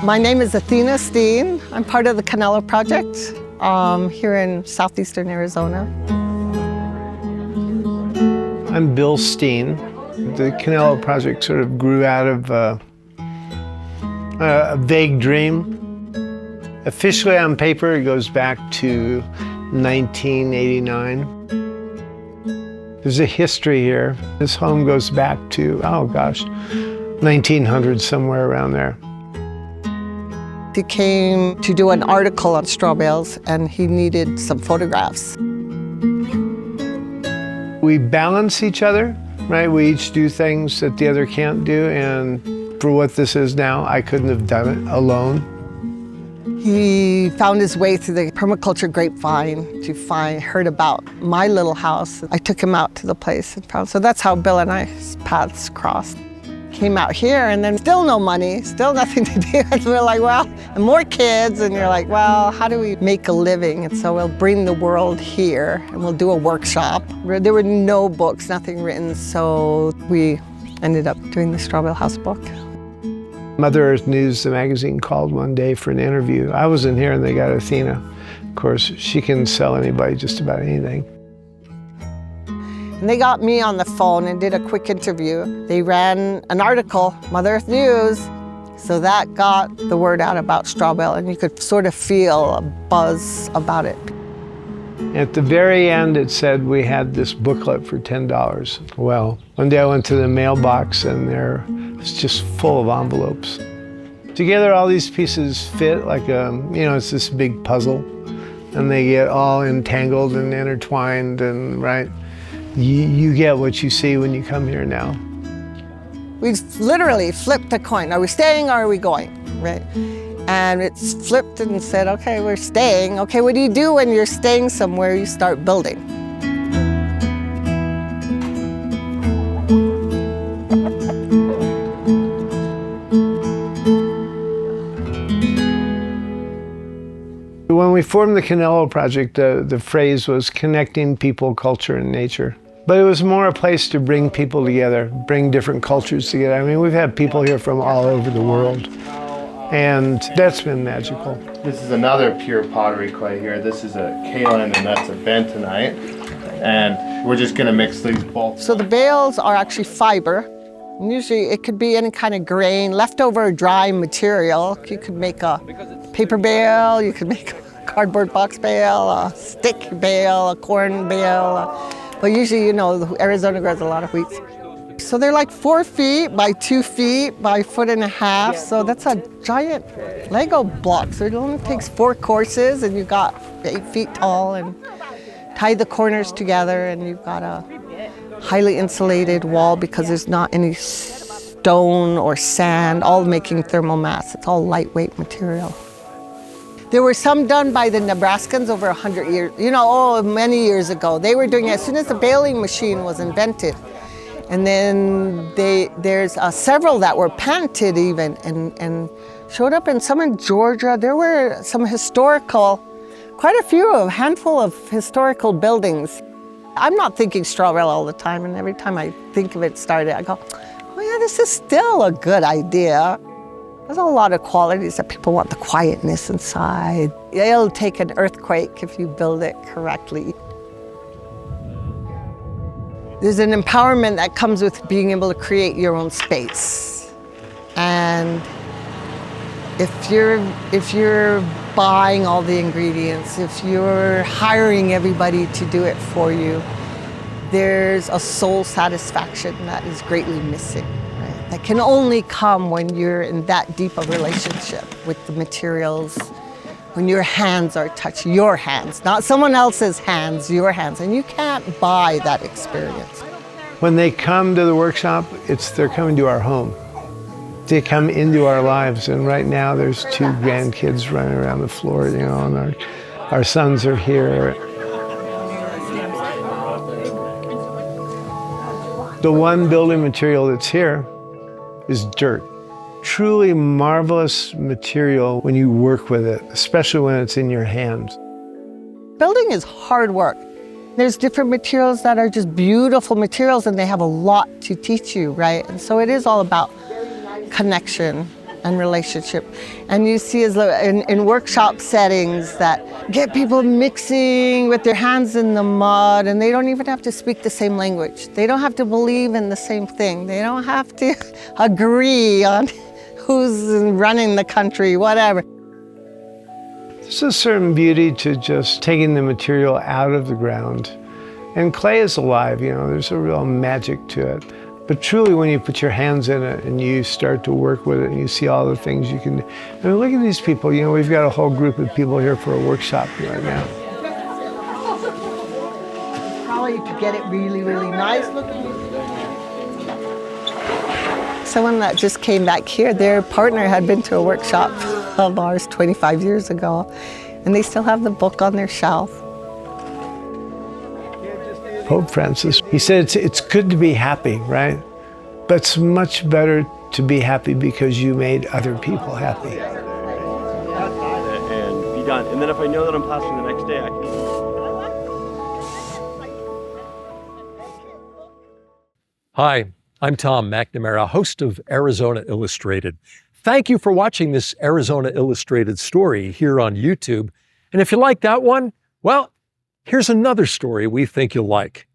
My name is Athena Steen. I'm part of the Canelo Project here in southeastern Arizona. I'm Bill Steen. The Canelo Project sort of grew out of a vague dream. Officially on paper, it goes back to 1989. There's a history here. This home goes back to, oh gosh, 1900, somewhere around there. He came to do an article on strawbales and he needed some photographs. We balance each other, right? We each do things that the other can't do, and for what this is now, I couldn't have done it alone. He found his way through the permaculture grapevine to heard about my little house. I took him out to the place and found, so that's how Bill and I's paths crossed. Came out here and then still no money, still nothing to do. And we're like, well, and more kids, and you're like, well, how do we make a living? And so we'll bring the world here and we'll do a workshop. There were no books, nothing written, so we ended up doing the Strawbale house book. Mother Earth News, the magazine, called one day for an interview. I wasn't here and they got Athena. Of course, she can sell anybody just about anything. And they got me on the phone and did a quick interview. They ran an article, Mother Earth News, so that got the word out about Strawbale, and you could sort of feel a buzz about it. At the very end, it said we had this booklet for $10. Well, one day I went to the mailbox and there was just full of envelopes. Together, all these pieces fit like it's this big puzzle, and they get all entangled and intertwined, and right, you get what you see when you come here now. We literally flipped a coin. Are we staying or are we going, right? And it's flipped and said, okay, we're staying. Okay, what do you do when you're staying somewhere? You start building. When we formed the Canelo Project, the phrase was connecting people, culture, and nature. But it was more a place to bring people together, bring different cultures together. I mean, we've had people here from all over the world, and that's been magical. This is another pure pottery clay here. This is a kaolin and that's a bentonite. And we're just gonna mix these both. So the bales are actually fiber. And usually it could be any kind of grain, leftover dry material. You could make a paper bale, you could make a cardboard box bale, a stick bale, a corn bale. But usually, Arizona grows a lot of wheat. So they're like 4 feet by 2 feet by 1.5 feet. So that's a giant Lego block. So it only takes 4 courses and you've got 8 feet tall, and tie the corners together, and you've got a highly insulated wall because there's not any stone or sand, all making thermal mass. It's all lightweight material. There were some done by the Nebraskans over 100 years, many years ago. They were doing it as soon as the baling machine was invented. And then there's several that were patented even and showed up, and some in Georgia. There were some quite a handful of historical buildings. I'm not thinking Strawbale all the time, and every time I think of it started, I go, oh yeah, this is still a good idea. There's a lot of qualities that people want, the quietness inside. It'll take an earthquake if you build it correctly. There's an empowerment that comes with being able to create your own space. And if you're buying all the ingredients, if you're hiring everybody to do it for you, there's a soul satisfaction that is greatly missing. That can only come when you're in that deep a relationship with the materials, when your hands are touched, your hands, not someone else's hands, your hands, and you can't buy that experience. When they come to the workshop, they're coming to our home. They come into our lives, and right now there's 2 grandkids running around the floor, and our sons are here. The one building material that's here is dirt. Truly marvelous material when you work with it, especially when it's in your hands. Building is hard work. There's different materials that are just beautiful materials, and they have a lot to teach you, right? And so it is all about connection and relationship. And you see as in workshop settings that get people mixing with their hands in the mud, and they don't even have to speak the same language. They don't have to believe in the same thing. They don't have to agree on who's running the country, whatever. There's a certain beauty to just taking the material out of the ground. And clay is alive, you know, there's a real magic to it. But truly, when you put your hands in it and you start to work with it and you see all the things you can do. I mean, look at these people, you know, we've got a whole group of people here for a workshop right now. Probably you could get it really, really nice looking. Someone that just came back here, their partner had been to a workshop of ours 25 years ago, and they still have the book on their shelf. Pope Francis, he said it's good to be happy, right? But it's much better to be happy because you made other people happy. And be done. And then if I know that I'm plastering the next day, I can... Hi, I'm Tom McNamara, host of Arizona Illustrated. Thank you for watching this Arizona Illustrated story here on YouTube. And if you like that one, well, here's another story we think you'll like.